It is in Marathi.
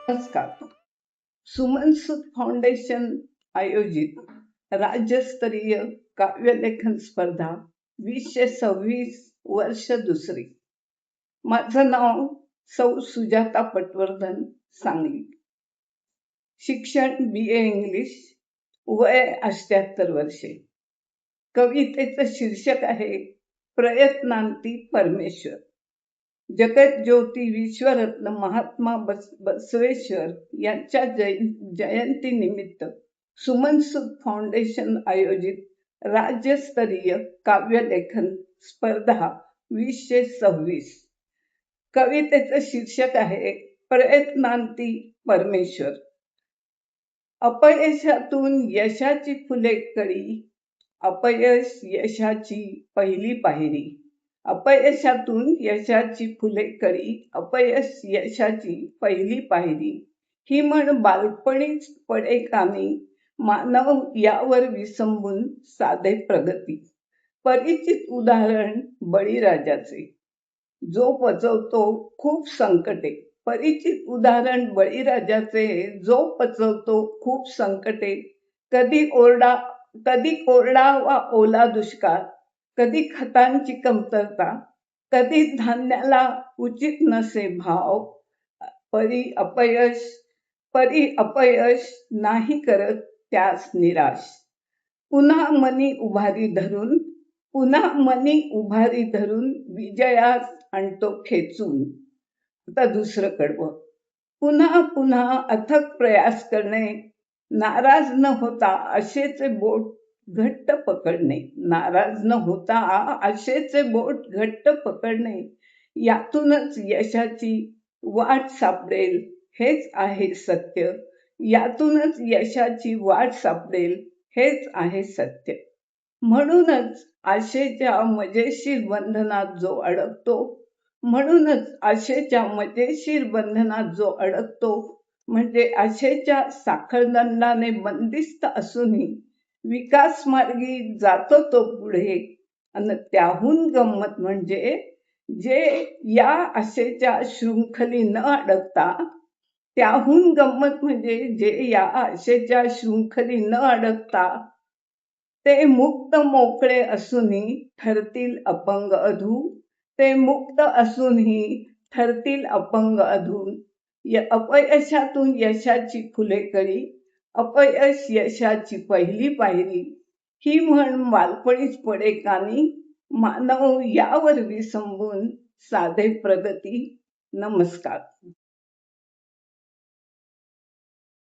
नमस्कार. सुमन सूद फाउंडेशन आयोजित राज्यस्तरीय काव्यलेखन स्पर्धा 2026 वर्ष दुसरी. माझं नाव सौ सुजाता पटवर्धन, सांगली. शिक्षण BA इंग्लिश, वय 78 वर्षे. कवितेचं शीर्षक आहे प्रयत्नांती परमेश्वर. जगज्योती विश्वरत्न महात्मा बसवेश्वर यांच्या जयंतीनिमित्त सुमन सूद फाउंडेशन आयोजित राज्यस्तरीय काव्यलेखन स्पर्धा 2026. कवितेचं शीर्षक आहे प्रयत्नांती परमेश्वर. अपयशातून यशाची फुले कळी, अपयश यशाची पहिली पायरी. अपयशातून यशाची फुले कळी, अपयश यशाची पहिली पायरी. ही म्हण बालपणीच पडे कामी, मानव यावर विसंबून साधे प्रगती. परिचित उदाहरण बळीराजाचे, जो पचवतो खूप संकटे. परिचित उदाहरण बळीराजाचे, जो पचवतो खूप संकटे. कधी कोरडा वा ओला दुष्काळ, कधी खतांची कमतरता, कधी धान्याला उचित नसे भाव. परी अपयश नाही करत त्यास निराश. पुन्हा मनी उभारी धरून विजयास आणतो खेचून. आता दुसरं कडवं. पुन्हा पुन्हा अथक प्रयास करणे, नाराज न होता आशेचे बोट घट्ट पकडणे. नाराज न होता आशेचे बोट घट्ट पकडणे. यातूनच यशाची वाट सापडेल, हेच आहे सत्य. यातूनच यशाची वाट सापडेल, हेच आहे सत्य. म्हणूनच आशेच्या मजेशीर बंधनात जो अडकतो, म्हणजे आशेच्या साखळदंडाने बंदिस्त असूनही विकास मार्गी जातो तो पुढे. आणि त्याहून गंमत म्हणजे जे या आशेच्या शृंखली न अडकता ते मुक्त मोकळे असूनही ठरतील अपंग अधू. अपयशातून यशाची फुले कळी, अपयश यशाची पहिली पायरी. ही म्हण बालपणीच पडे कानी, मानव यावर विसंबून साधे प्रगती. नमस्कार.